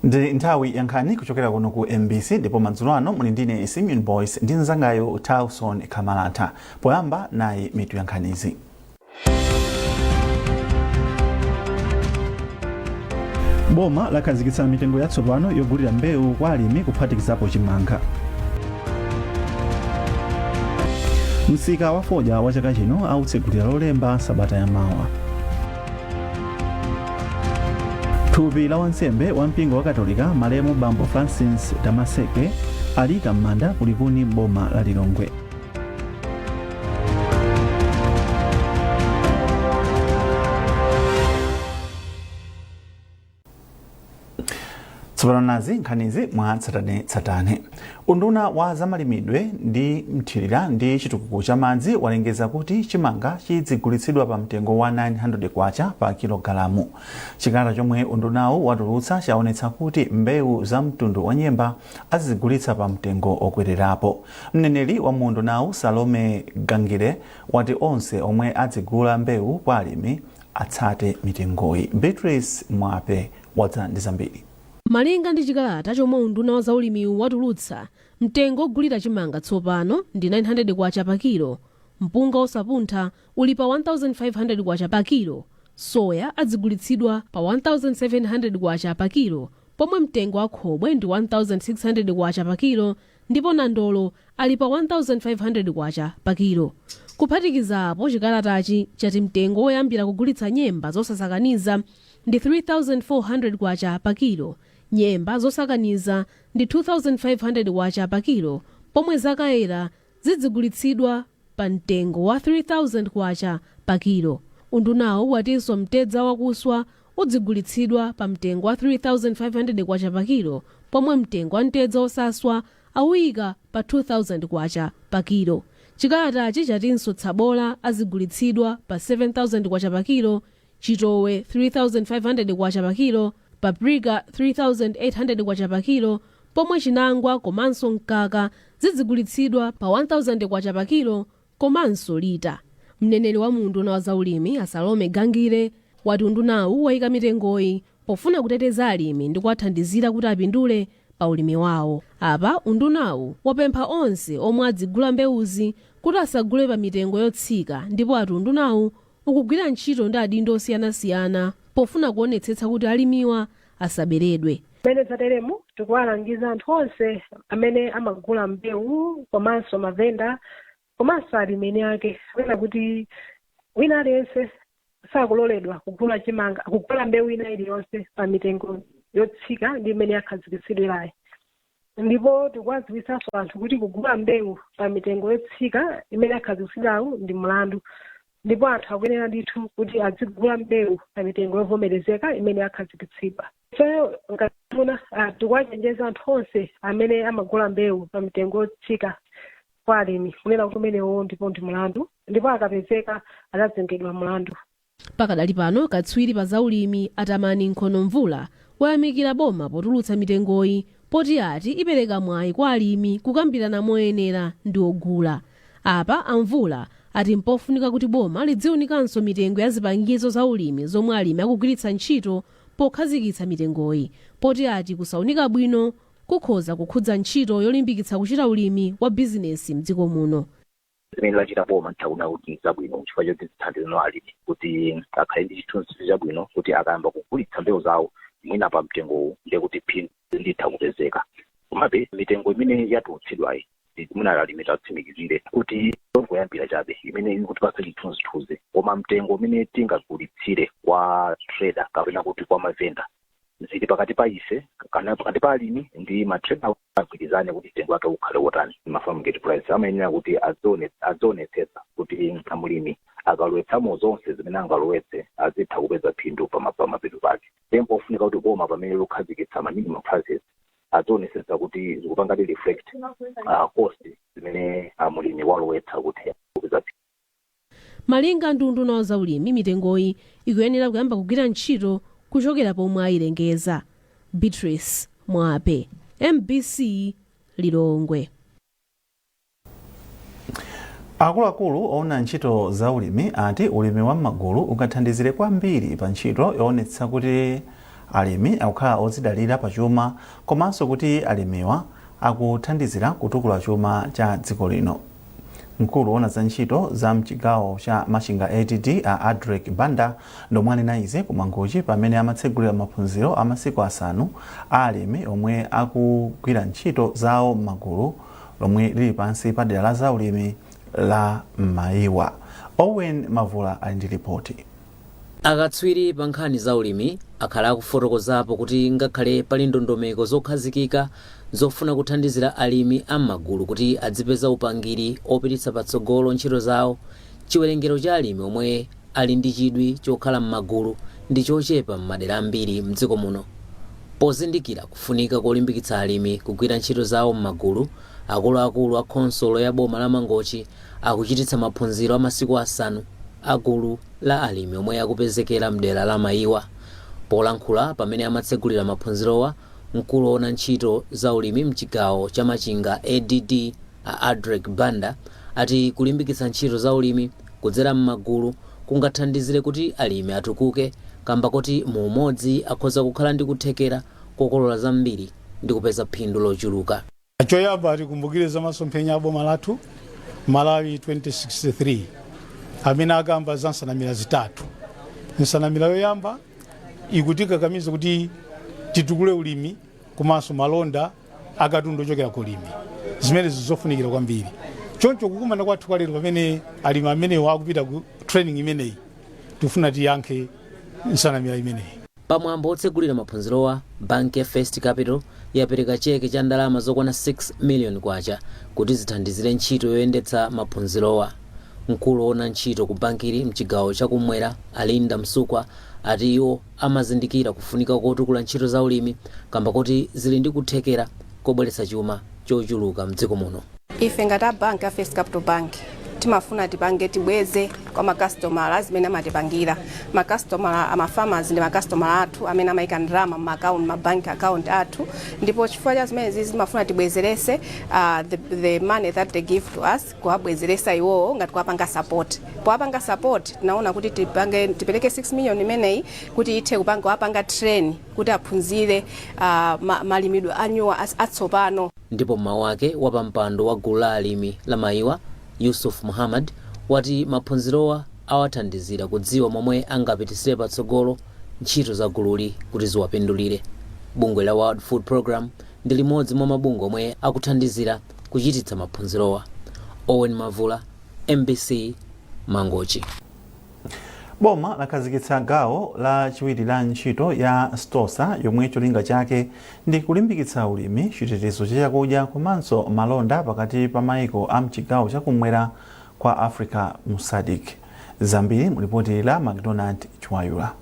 Ndi nthawi yankhani kuchokera kuno ku MBC ndipo madzulo ano muli ndine Simeon Boyce ndi mnzangayo Tauson Kamalata. Poyamba nayi mitu yankhanizi. Boma lakhazikitsa mitengo yatsopano yogulira mbewu kwa alimi kuphatikizapo chimanga. Msika wa fodya wa chaka chino autsegulira lolemba sabata yamawa. Thupi la wansembe wa mpingo wa Katolika Malemu Bambo Francis Damaseke alika m'manda kulikuni boma la Lilongwe. Tsopano nazi nkhanizi mwa tsatane. Unduna wa zamalimidwe ndi mthirira ndi chitukuko cha madzi walengeza kuti chimanga chidzigulitsidwa pa mtengo wa 900 kwacha pa kilogalamu. Chikalata chomwe undunawo watulutsa chaonetsa kuti mbewu za mtundu wa nyemba azigulitsa pa mtengo okwererapo. Mneneri wa mundunawo Salome Gangire wati onse omwe adzigula mbewu kwa alimi atsate mitengoyi. Beatrice Mwape wadza ndi zambiri. Malinga ndi chikalata chomwe unduna wa zaulimi watulutsa, mtengo ogulira chimanga tsopano ndi 900 kwacha pa kilo, mpunga osapuntha uli pa 1500 kwacha pa kilo, soya adzigulitsidwa pa 1700 kwacha pa kilo, pomwe mtengo wa khobwe ndi 1600 kwacha pa kilo, ndipo nandolo ali pa 1500 kwacha pa kilo. Kuphatikizapo chikalatachi chati mtengo woyambira kugulitsa nyemba zosasakaniza ndi 3400 kwacha pa kilo, nyemba zosakaniza ndi 2500 kwacha pa kilo, pomwe zakayera zidzigulitsidwa pa mtengo wa 3000 kwacha pa kilo. Undunawo watinso mtedza wakuswa udzigulitsidwa pa mtengo wa 3500 kwacha pa kilo, pomwe mtengo wa mtedza osaswa awika pa 2000 kwacha pa kilo. Chikalatachi chatinso tsabola azigulitsidwa pa 7000 kwacha pa kilo, chitowe 3500 kwacha pa kilo, paprika 3800 kwacha pa kilo, pomwe chinangwa komanso mkaka zidzigulitsidwa pa 1000 kwacha pa kilo komanso lita. Mneneri wa unduna wa zaulimi Salome Gangire wati undunawu wayika mitengoyi pofuna kuteteza alimi ndi kuwathandizira kuti apindule pa ulimi wawo. Apa undunawu wapempha onse omwe adzigula mbewuzi kuti asagule pa mitengo yotsika, ndipo ati undunawu ukugwira ntchito ndi adindo osiyanasiyana pofuna kuonetsetsa kuti alimiwa asaberedwe. Pamene zateremu tikuwalangiza anthu onse amene amagula mbewu komanso mavenda komanso alimi ake kapena kuti wina aliyense sakuloledwa kugula chimanga kugula mbewu ina iliyonse pa mitengo yotsika ndi imene yakhazikitsidwirayi. Ndipo tikuwadziwitsanso anthu kuti kugula mbewu pa mitengo yotsika imene yakhazikitsidwayo ndi mlandu, ndipo anthu akuyenera ndithu kuti adzigula mbewu pa mitengo yovomerezeka imene yakhazikitsidwa. So ngati tikuwachenjeza anthu onse amene amagula mbewu pa mitengo yotsika kwa alimi kunena kuti umenewo ndipo ndi mlandu, ndipo akapezeka adzazengedwa mlandu. Pakadali pano katswiri pa zaulimi Atamani Nkhonomvula wayamikira boma potulutsa mitengoyi poti ati ipereka mwayi kwa alimi kukambirana moyenera ndi ogula. Apa Amvula ati mpofunika kuti boma lidziwunikanso mitengo ya zipangizo za ulimi zomwe alimi akugwiritsa ntchito pokhazikitsa mitengoyi, poti ati kusaunika bwino kukhoza kukhudza ntchito yolimbikitsa kuchita ulimi wa bizinesi mdziko muno. Zimene lachita boma ntauna kuti zabwino chifukwa choti zithandizano alimi kuti akhale ndi chithunzi chabwino kuti akayamba kugulitsa mbewu zawo mwina pa mtengo ndekuti phindu litha kupezeka. Komabe mitengo imene yatulutsidwayi muna alimi tatsimikizire kuti ngoyambira chabe imene ikutipatsa chithunzi, koma mtengo umene tingagulitsire kwa trader kapena kuti kwa mavenda zili pakati pa ife kana pakati pa alimi ndi matrader agwirizane kuti mtengo wake ukhale wotani. Farm gate price amayenera kuti azionetsetsa kuti amulimi akalowetsamo zonse zimene angalowetse azitha kupeza phindu pa mapeto pake. Tempo ofunika kuti boma pamene lokhazikitsa minimum prices azionetsetsa kuti zikupanga reflect cost zimene amulimi walowetsa kuti kupeza phindu. Malinga ndi unduna wa zaulimi mitengoyi ikuyenera kuyamba kugwira ntchito kuchokera pomwe ayilengeza. Beatrice Mwape, MBC Lilongwe. Akuluakulu oona ntchito za ulimi ati ulimi wa m'magulu ukathandizire kwambiri pa ntchito yoonetsa kuti alimi akukhala odzidalira pa chuma komanso kuti alimiwa akuthandizira kutukula chuma cha dziko lino. Mkulu wona za ntchito za mchigawo cha Machinga ADD a Adric Banda ndomwe anena izi kumangochi pamene amatsegulira maphunziro a masiku asanu a alimi omwe akugwira ntchito zawo m'magulu lomwe lili pansi pa dera la zaulimi la Mayiwa. Owen Mavula ali ndi ripoti. Akatswiri pa nkhani za ulimi akhala akufotokozapo kuti ngakhale pali ndondomeko zokhazikika zofuna kuthandizira alimi am'magulu kuti adzipeza upangiri opititsa patsogolo ntchito zawo, chiwerengero cha alimi omwe ali ndi chidwi chokhala m'magulu ndi chochepa m'madera ambiri mdziko muno. Pozindikira kufunika kolimbikitsa alimi kugwira ntchito zawo m'magulu, akuluakulu a khonsolo ya boma la Mangochi akuchititsa maphunziro a masiku asanu a gulu la alimi omwe akupezekera mdera la Mayiwa. Polankhula pamene amatsegulira maphunzirowa, mkulu wona ntchito za ulimi mchigawo cha Machinga ADD a Adric Banda ati kulimbikitsa ntchito za ulimi kudzera m'magulu kungathandizire kuti alimi atukuke, kamba kuti mu umodzi akhoza kukhala ndi kuthekera kokolola zambiri ndi kupeza phindu lochuluka. Choyamba tikumbukire za masomphenya a boma lathu Malawi 2063 amene akamba za nsanamira zitatu. Nsanamira yoyamba ikutikakamiza kuti titukule ulimi komanso malonda akatundu ochokera ku ulimi, zimene zizofunikira kwambiri. Choncho kukumana kwathu kwa lero pamene alimi amenewo akupita ku training imeneyi tifuna tiyankhe nsanamira imeneyi. Pamwambo otsegulira maphunzirowa, Bank ya First Capital yapereka cheke cha ndalama zokwana 6 million kwacha kuti zithandizire ntchito yoyendetsa maphunzirowa. Mkulu wona ntchito ku bankiri mchigawo chakumwera Alinda Msukwa ati iwo amazindikira kufunika kotukula ntchito za ulimi kamba kuti zili ndi kuthekera kobweretsa chuma chochuluka mdziko muno. Ife ngati Bank ya First Capital Bank timafuna tipange tibweze kwa makastomala azimene amatipangira. Makastomala amafarmers ndi makastomala athu amene amayika ndalama m'maccount, mabank account athu, ndipo chifukwa cha zimene zizi timafuna tibwezerese the money that they give to us, kuwabwezeresa iwowo ngati kuwapanga support. Kuwapanga support tinaona kuti tipereke 6 million imeneyi kuti ithe kupanga wapanga train kuti aphunzire malimidwe anyuwa atsopano. Ndipo mawu ake wapampando wa gulu la alimi la Mayiwa Yusuf Muhammad wati maphunzirowa awathandizira kudziwa momwe angapitisire patsogolo ntchito za gululi kuti ziwapindulire. Bungwe la World Food Program ndi limodzi mwa mabungwe omwe akuthandizira kuchititsa maphunzirowa. Owen Mavula, MBC, Mangochi. Boma lakhazikitsa gawo la chiwiri la ntchito ya STOSA yomwe cholinga chake ndi kulimbikitsa ulimi, chitetezo cha chakudya komanso malonda pakati pa mayiko a mchigawo chakumwera kwa Africa mu SADC. Zambiri mulipoti la McDonald Chwayula.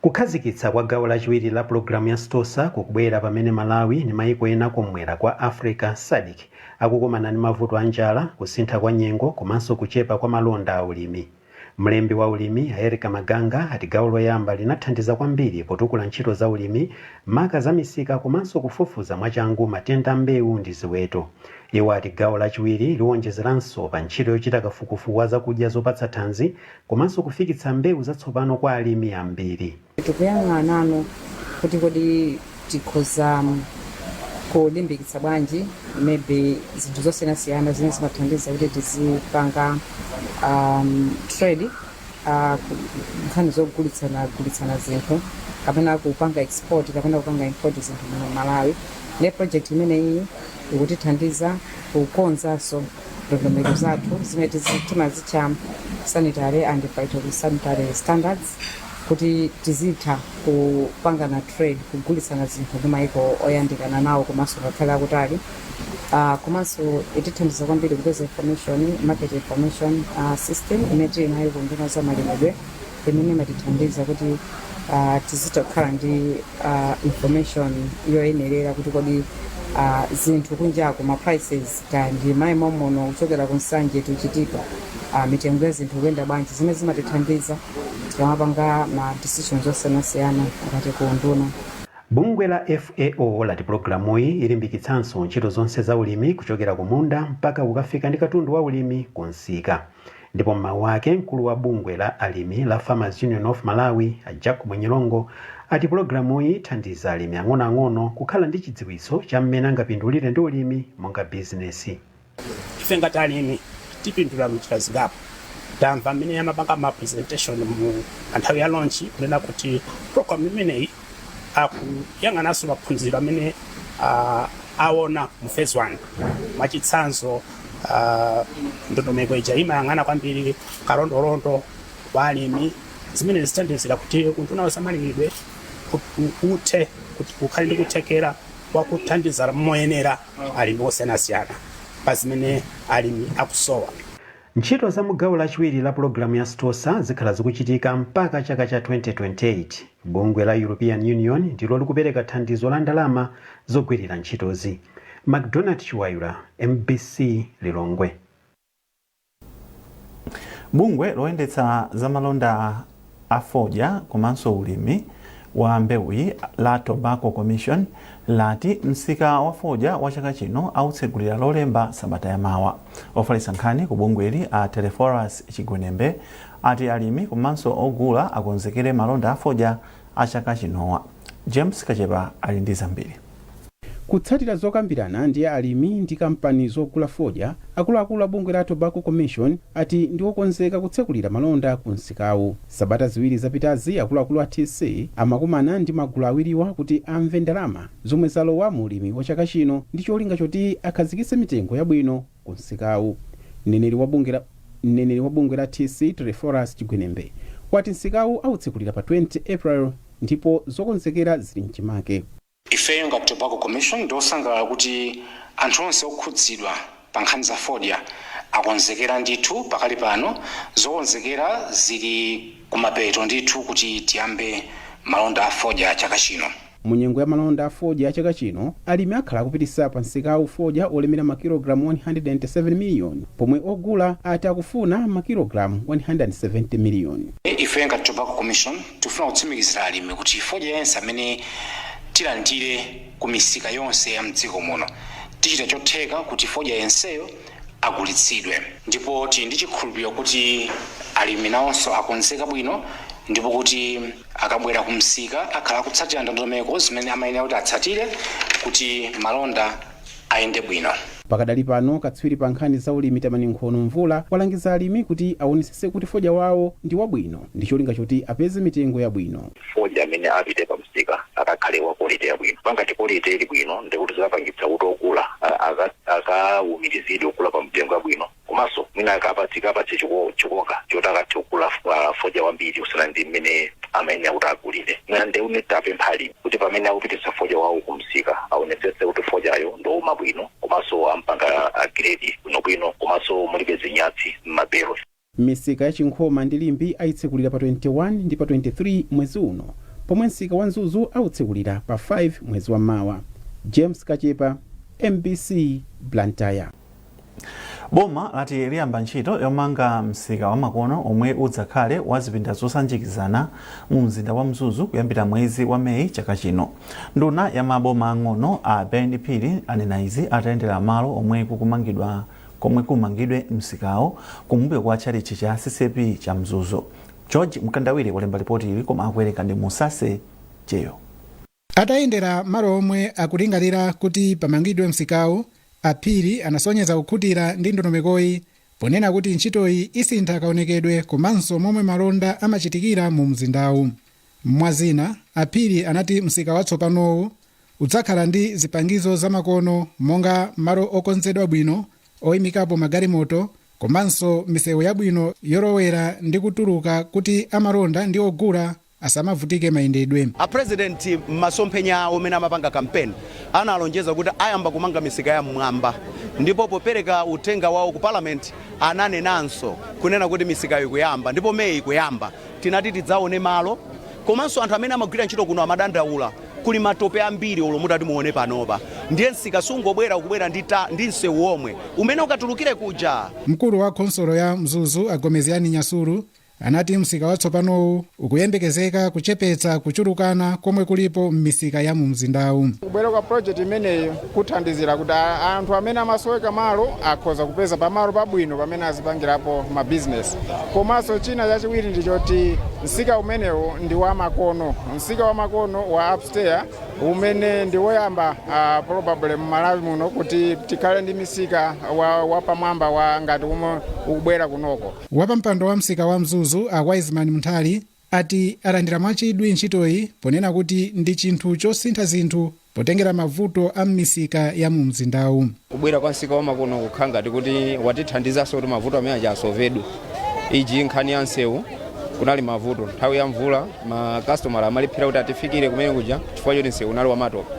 Kukhazikitsa kwa gawo la chiwiri la programu ya STOSA kukubwera pamene Malawi ndi mayiko ena kumwera kwa Africa SADC akukumana ndi mavuto a njala, kusintha kwa nyengo komanso kuchepa kwa malonda a ulimi. Mlembi wa ulimi Erika Maganga ati gawo loyamba linathandiza kwambiri potukula ntchito za ulimi, maka za misika komanso kufufuza mwachangu matenda mbewu ndi ziweto. Iwo ati gawo lachiwiri liwonjezeranso pa ntchito yochita kafukufuku wa zakudya zopatsa thanzi komanso kufikitsa mbewu zatsopano kwa alimi ambiri. Tikuyang'anano kuti kodi tikhoza kulimbikitsa bwanji maybe zinthu zosiyanasiyana zimene zimathandiza kuti tizipanga trade nkhani zogulitsana zinthu kapena kupanga export kapena kupanga import zinthu mu Malawi. Ne project imeneyi ikutithandiza kukonzanso ndondomeko zathu zimene timazitcha sanitary and phytosanitary standards kuti tizitha kupanga na trade kugulitsana zinthu ndi mayiko oyandikana nawo komanso ngakhale akutali. Komanso itithandiza kwambiri kupeza information, market information system imene tili nayo kunduna za malimidwe imene imatithandiza kuti tizitha kukhala ndi information yoyenerera kuti kodi zinthu kunjako ma prices kandi mayimo mono kuchokera ku nsanje tichitika mitengo ya zinthu kuyenda bwanji, zimene zimatithandiza tikamapanga ma decisions osiyanasiyana ngati kunduna. Bungwe la FAO lati programu iyi ilimbikitsanso ntchito zonse za ulimi kuchokera kumunda mpaka kukafika ndi katundu wa ulimi kunsika. Ndipo mawu ake mkulu wa bungwe la alimi la Farmers Union of Malawi Jacob Mwenyelongo ati pulogalamuyi ithandiza alimi ang'onoang'ono kukhala ndi chidziwitso cha mmene angapindulire ndi ulimi monga bizinesi. Ife ngati alimi tipindula mnjira zingapo. Tamva mmene yamapanga ma presentation mu nthawi ya launch kunena kuti program imeneyi akuyang'ananso maphunziro amene aona mu phase 1 mwachitsanzo ndondomeko ija imayang'ana kwambiri kalondolondo wa alimi zimene zithandizira kuti unduna wa zamalimidwe uthe kuti ukhale ndi kuthekera wakuthandiza moyenera alimi osiyanasiyana pa zimene alimi akusowa. Ntchito za mugawo lachiwiri la pulogalamu ya STOSA zikhala zikuchitika mpaka chaka cha 2028. Bungwe la European Union ndilo likupereka thandizo la ndalama zogwirira ntchitozi. McDonald Chiwayula, MBC Lilongwe. Bungwe loyendetsa zamalonda afodya komanso ulimi wa mbewuyi la Tobacco Commission lati msika wa fodya wa chaka chino autsegulira lolemba sabata yamawa. Ofalitsa nkhani ku bungweli a Teleforas Chigwenembe ati alimi komanso ogula akonzekere malonda afodya a chaka chinowa. James Kachepa ali ndi zambiri. Kutsatira zokambirana ndi alimi ndi kampani zogula fodya, akuluakulu a bungwe la Tobacco Commission ati ndiwokonzeka kutsekulira malonda ku msikawu. Sabata ziwiri zapitazi akuluakulu a TC amakumana ndi magulu awiriwa kuti amve ndalama zomwe zalowa mu ulimi wa chaka chino ndi cholinga choti akhazikitse mitengo yabwino ku msikawu. Mneneri wa bungwe la TC Teleforas Chigwenembe wati msikawu autsekulira pa 20 April ndipo zokonzekera zili mchimake. Ifeyo ngati Tobacco Commission ndosangalala kuti anthu onse okhudzidwa pa nkhani za fodya akonzekera ndithu pakali pano. Zokonzekera zili kumapeto ndithu kuti tiyambe malonda a fodya chaka chino. Munyengo ya malonda a fodya chaka chino alimi akhala kupitisa pa msikawu fodya olemera makilogramu 197 miliyoni pomwe ogula ati akufuna makilogramu 170 miliyoni. Ifeyo ngati Tobacco Commission tifuna kutsimikizira alimi kuti fodya yense amene tilandire ku misika yonse ya mdziko muno tichita chotheka kuti fodya yenseyo agulitsidwe, ndipo tili ndi chikhulupiriro kuti alimi nawonso akonzeka bwino ndipo kuti akabwera ku msika akhala kutsatira ndondomeko zimene amayenera kuti atsatire kuti malonda ayende bwino. Pakadali pano katswiri pa nkhani za ulimi Tamani Nkhono Mvula walangiza alimi kuti aonetsetse kuti fodya wawo ndi wabwino ndi cholinga choti apeze mitengo yabwino. Fodya amene apite pa msika akakhale wa quality yabwino. Pangati quality ili bwino ndikuti zapangitsa kuti ogula akawumirizidwe kugula pa mtengo yabwino. Komanso mwina akapatsika apatse chikoka choti akathe kugula fodya wambiri kusiyana ndi mmene amayenera kuti agulire. Mwina ndeume tapemphali kuti pamene akupititsa fodya wawo ku msika aonetsetse kuti fodyayo ndowuma bwino komanso ampanga agredi bwino komanso mulibe zinyatsi m'mabelo. Misika ya Chinkhoma ndi Limbi aitsekulira pa 21 ndi pa 23 mwezi uno, pomwe msika wa Nzuzu autsekulira pa 5 mwezi wa mawa. James Kachepa, MBC Blantyre. Boma lati liyamba ntchito yomanga msika wa makono omwe udzakhale wa zipinda zosanjikizana mu mzinda wa Mzuzu kuyambira mwezi wa Meyi chaka chino. Nduna ya maboma ang'ono a Ben Phiri anena izi atayendera malo omwe kumangidwe msikawo kumbuyo kwa chalichi cha CCP cha Mzuzu. George Mkandawire walemba ripoti ili koma akuwerenga ndi Musase Jeyo. Atayendera malo omwe akulingalira kuti pamangidwe msikawo, Phiri anasonyeza kukhutira ndi ndondomekoyi ponena kuti ntchitoyi isintha kaonekedwe komanso momwe malonda amachitikira mu mzindawu. Mwazina, Phiri anati msika watsopanowu udzakhala ndi zipangizo zamakono monga malo okonzedwa bwino oyimikapo magalimoto komanso misewu yabwino yorowera ndi kutuluka kuti amalonda ndi ogula asamavutike mayendedwe. A president masomphenya omene amapanga campaign analonjeza kuti ayamba kumanga misika ya mwamba, ndipo popereka uthenga wawo ku parliament ananenanso kunena kuti misika ikuyamba ndipo Meyi ikuyamba tinati tidzaone malo komanso anthu amene amagwira ntchito kuno amadandaula kuli matope ambiri olomutati muone panopa ndiye msika sungobwera kubwera ndi msewu omwe umene ukatulukire kuja. Mkulu wa khonsolo ya Mzuzu Agomezani Nyasulu anati msika watsopanowu ukuyembekezeka kuchepetsa kuchulukana komwe kulipo m'misika ya mu mzindawu. Kubwera kwa project imeneyo kuthandizira kuti anthu amene amasoweka malo akhoza kupeza pamalo pabwino pamene azipangirapo ma business. Komanso china chachiwiri ndichoti msika umenewu ndi wa makono, msika wa makono wa upstairs umene ndi woyamba probably mmalawi muno kuti tikhale ndi misika wa pamwamba wa ngati umwe ubwera kunoko. Wapampando wa msika wa Mzuzu a Wiseman Mthali ati alandira mwachidwi ntchitoyi ponena kuti ndi chinthu chosintha zinthu potengera mavuto a m'misika ya mu mzindawu. Kubwera kwa msika wa makono kukhala ngati kuti watithandizanso kuti mavuto amene asovedwe. Iji nkhani ya nsewu kunali mavuto nthawi ya mvula makasitomala amaliphira kuti atifikire kumene kuja chifukwa choti nsewu unali wamatope.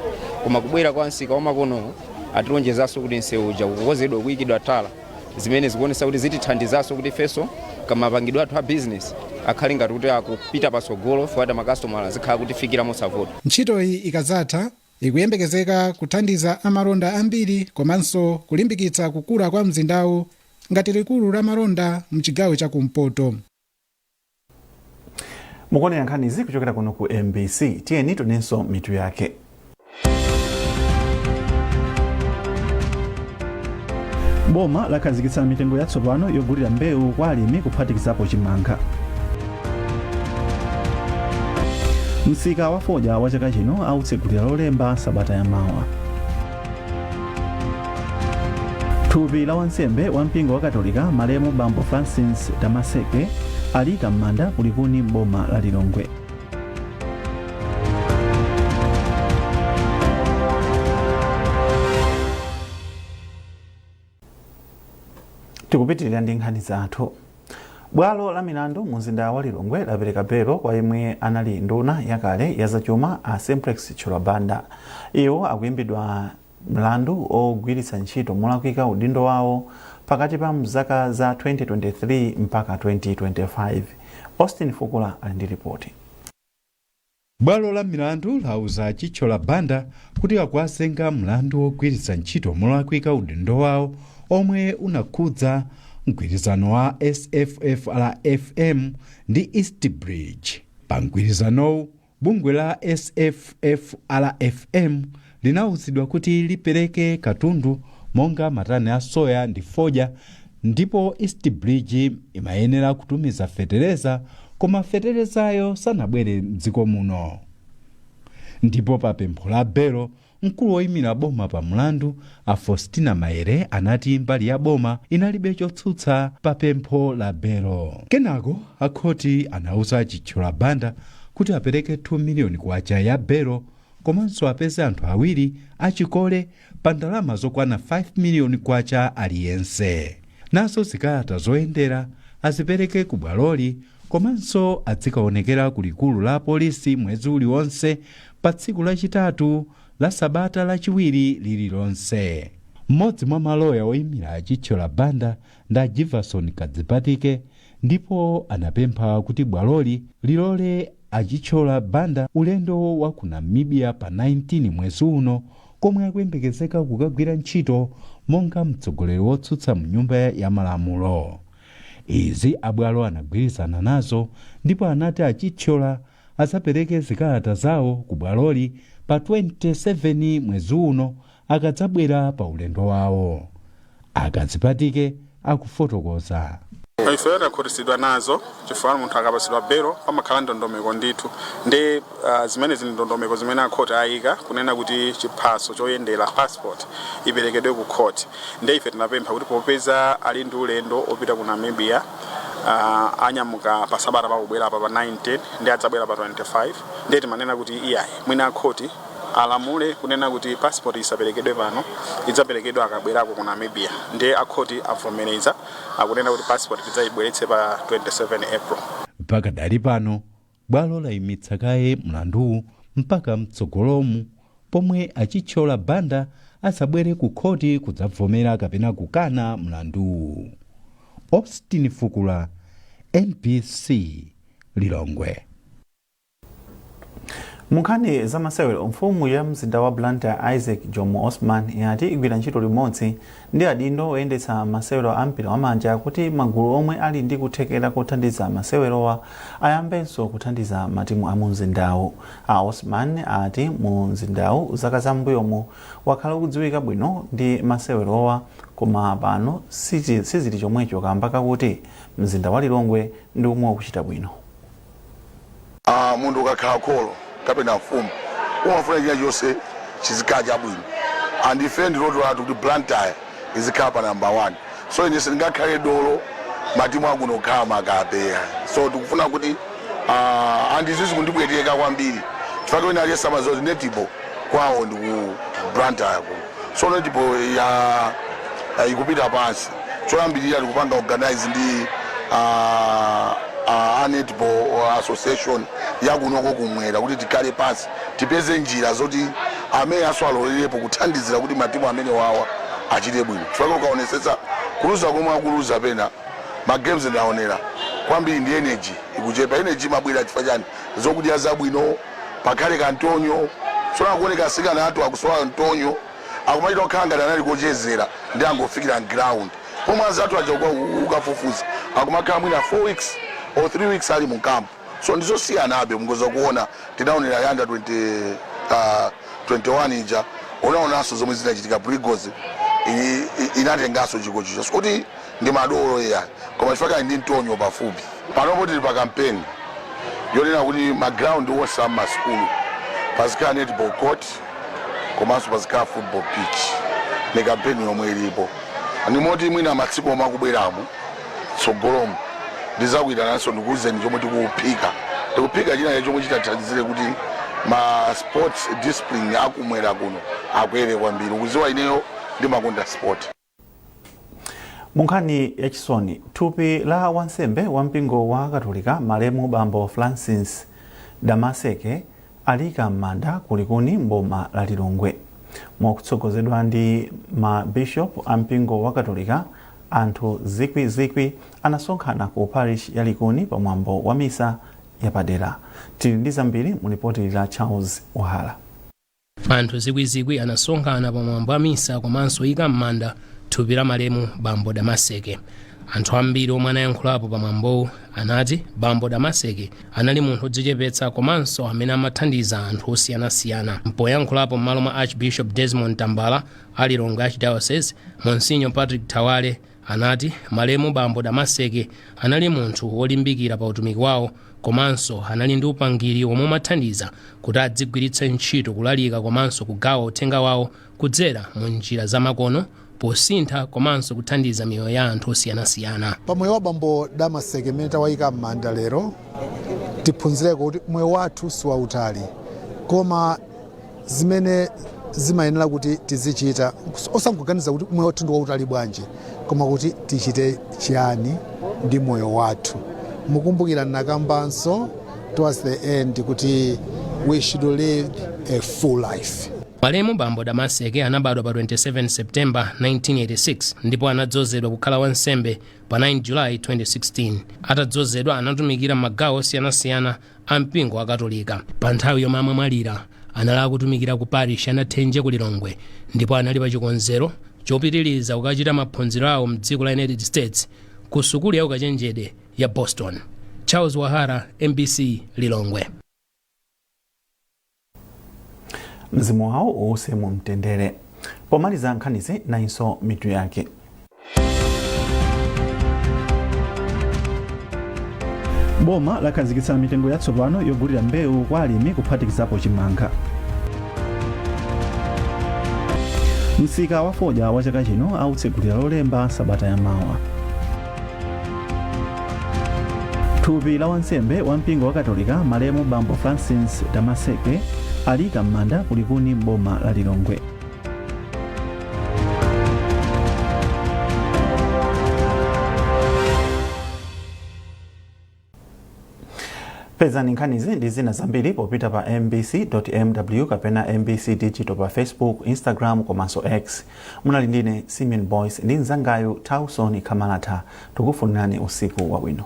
Koma kubwera kwa msika wa makono atilonjezanso kuti nsewu uja kukonzedwa kuyikidwa tala zimene zikuonesa kuti zitithandizanso kuti ifenso kamapangidwe athu a business akhale ngati kuti akupita patsogolo fuata makasitomala azikhala kutifikira mosavuta. Ntchitoyi ikadzatha ikuyembekezeka kuthandiza amalonda ambiri komanso kulimbikitsa kukula kwa mzindawu ngati likulu la malonda mchigawo cha kumpoto. Mukuonera nkhanizi kuchokera kuno ku MBC. Tiyeni tionenso mitu yake. Boma lakhazikitsa mitengo yatsopano yogulira mbewu kwa alimi kuphatikizapo chimanga. Msika wa Fodya wa chaka chino autsegulira lolemba sabata yamawa. Thupi la wansembe wa mpingo wa Katolika Malemu Bambo Francis Damaseke alika m'manda kulikuni boma la Lilongwe. Tikupitirira ndi nkhani zathu. Bwalo la milandu mu mzinda wa Lilongwe lapereka belo kwa yemwe anali nduna yakale ya zachuma a Simplex Chilwabanda. Iwo akuyimbidwa mlandu ogwiritsa ntchito molakwika udindo wawo pakati pa mzaka za 2023 mpaka 2025. Austin Fukula ali ndi ripoti. Bwalo la milandu lauza Chilwabanda kuti akuwazenga mlandu ogwiritsa ntchito molakwika udindo wawo omwe unakhudza mgwirizano wa SFFRFM ndi East Bridge. Pa mgwirizanowu bungwe la SFFRFM linauzidwa kuti lipereke katundu monga matani a soya ndi fodya, ndipo East Bridge imayenera kutumiza fetereza koma feterezayo sanabwere m'dziko muno. Ndipo pa pempho la belo mkulu woyimira boma pa mlandu a Faustina Maere anati mbali ya boma inalibe chotsutsa pa pempho la belo. Kenako akhoti anauza Chilwabanda kuti apereke 2 miliyoni kwacha ya belo komanso apeze anthu awiri achikole pa ndalama zokwana 5 miliyoni kwacha aliyense. Naso zikalata zoyendera azipereke ku bwaloli komanso azikaonekera ku likulu la polisi mwezi uliwonse pa tsiku lachitatu la sabata lachiwiri lililonse. Mmodzi mwa maloya oyimira Chilwabanda nda Jefferson Kadzipatike ndipo anapempha kuti bwaloli lilole Chilwabanda ulendo wa ku Namibia pa 19 mwezi uno komwe akuyembekezeka kukagwira ntchito monga mtsogoleri wotsutsa mu nyumba ya malamulo. Izi abwalo anagwirizana nazo ndipo anati Chilwabanda asapereke zikalata zawo ku bwaloli pa 27 mwezi uno akadzabwera pa ulendo wawo. Akadzipatike akufotokoza. Ife takhutisidwa nazo chifukwa munthu akapasidwa belo pamakhala ndondomeko ndithu ndi zimene zili ndondomeko zimene akhoti ayika kunena kuti chiphaso choyendera passport iperekedwe ku khoti. Ndi ife tinapempha kuti popeza ali ndi ulendo opita ku Namibia anyamuka pa sabata pakubwera pa 19 ndi adzabwera pa 25 ndi timanena kuti iyayi mwina akhoti alamule kunena kuti passport isaperekedwe pano idzaperekedwa akabwerako ku Namibia. Ndi akhoti avomereza akunena kuti passport idzayibweretse pa 27 April. Pakadali pano bwalo layimitsa kaye mlanduwu mpaka mtsogolomu pomwe Chilwabanda asabwere ku khoti kudzavomera kapena kukana mlanduwu. Austin Fukula, MBC, Lilongwe. Munkhani za masewero mfumu ya mzinda wa Blantyre Isaac Jomo Osman yati igwira ntchito limodzi ndi adindo oyendetsa masewero a mpira wamanja kuti magulu omwe ali ndi kuthekera kothandiza masewerowa ayambenso kuthandiza matimu a mu mzindawu. Osman ati mu mzindawu zaka zambuyomu wakhala kudziwika bwino ndi masewerowa koma pano sizili chomwecho kamba kakuti mzinda wa Lilongwe ndi umwe ukuchita bwino. mundu ukakhala kholo kapena mfumu umafuna china chonse chizikhala chabwino and ife ndilotolatu kuti Blantyre izikhala pa number 1 so ine sindingakhale dolo matimu akuno kukhala makapeya so tikufuna kuti andizizi kundibweteka kwambiri chifukwa wina aliyesa mazozi netball kwawo ndi ku Blantyre kuno so netball ikupita pansi choyambirira tikupanga organize ndi netball association yakunoko kumwera kuti tikhale pansi tipeze njira zoti amene aswalolerepo kuthandizira kuti matimu amene wawa achite bwino chifukwa ukaonesetsa kuluza komwe akuluza pena magames ndaonera kwambiri ndi energy ikuchepa energy mabwera chifukwa chani zokudya zabwino pakhale kantonyo sona kuoneka asikana athu akusowa ntonyo akumachita kukhala ngati anali kochezera ndi angofikira ground pomwe azathu aja ukafufuza akumakhala mwina 4 weeks or 3 weeks ali mu camp so ndizosiyanabe mungoza kuona tinaonera yanda 21 ija unaonanso zomwe zinachitika Brigos inatenganso chiko chicho sikuti ndi madolo eya koma chifukwa ndi ntonyo pafupi panopo tili pa campaign yonena kuti maground wonse ama school pazikhala netball court komanso pazikhala football pitch ni campaign yomwe ilipo ndimoti mwina matsiku omwe akubweramo tsogolomo ndizakuyitananso ndikuwuzeni chomwe tikuphika china chomwe chitathandizire kuti ma sports discipline akumwera kuno akwere kwambiri ukuziwa ineyo ndimakonda sport. Munkhani yachisoni thupi la wansembe wa mpingo wa Katolika Malemu Bambo Francis Damaseke alika m'manda kulikuni mboma la Lilongwe mokutsogozedwa ndi ma bishop a mpingo wa Katolika anthu zikwi anasonkhana ku parish ya Likuni pamwambo wa misa yapadera. Tili ndi zambiri mu ripoti la Charles Wahala. Anthu zikwi anasonkhana pamwambo wa misa komanso ika m'manda thupi la Malemu Bambo Damaseke. Anthu ambiri omwe anayankhulapo pamwambowu anati Bambo Damaseke anali munthu odzichepetsa komanso amene amathandiza anthu osiyanasiyana. Mpoyankhulapo m'malo mwa Archbishop Desmond Tambala a Lilongwe Archdiocese, Monsignor Patrick Tawale anati Malemu Bambo Damaseke anali munthu wolimbikira pa utumiki wawo komanso anali ndi upangiri omwe umathandiza kuti adzigwiritse ntchito kulalika komanso kugawa uthenga wawo kudzera mu njira zamakono posintha komanso kuthandiza miyoyo ya anthu osiyanasiyana. Pamoyo wa Bambo Damaseke mmene tawayika m'manda lero tiphunzireko kuti moyo wathu si wautali koma zimene zimayenera kuti tizichita osangoganiza kuti moyo wathu ndi wautali bwanji koma kuti tichite chiyani ndi moyo wathu. Mukumbukira nakambanso towards the end kuti we should live a full life. Malemu Bambo Damaseke anabadwa pa 27 September 1986 ndipo anadzozedwa kukhala wansembe pa 9 July 2016. Atadzozedwa anatumikira magawo osiyanasiyana a mpingo wa Katolika. Pa nthawi yomwe amamwalira anali akutumikira ku parish Anathenje ku Lilongwe ndipo anali pa chikonzero chopitiriza kukachita maphunziro awo m'dziko la United States ku sukulu ya ukachenjede ya Boston. Charles Wahara, MBC, Lilongwe. Mzimu wao uuse mu mtendere. Pomaliza nkhanizi na inso mitu yake. Boma lakhazikitsa mitengo yatsopano yogulira mbewu kwa alimi kuphatikizapo chimanga. Msika wa Fodya wa chaka chino autsegulira lolemba sabata ya mawa. Thupi la wansembe wa mpingo wa Katolika Malemu Bambo Francis Damaseke alika m'manda kulikuni mboma la Lilongwe. Pezani nkhanizi ndi zina zambiri popita pa mbc.mw kapena MBC Digital pa Facebook, Instagram komanso X. Munali ndine Simeon Boys ndi nzangayo Tauson Kamalata. Tukufunirani usiku wabwino.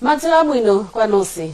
Matsala bwino kwa nonse.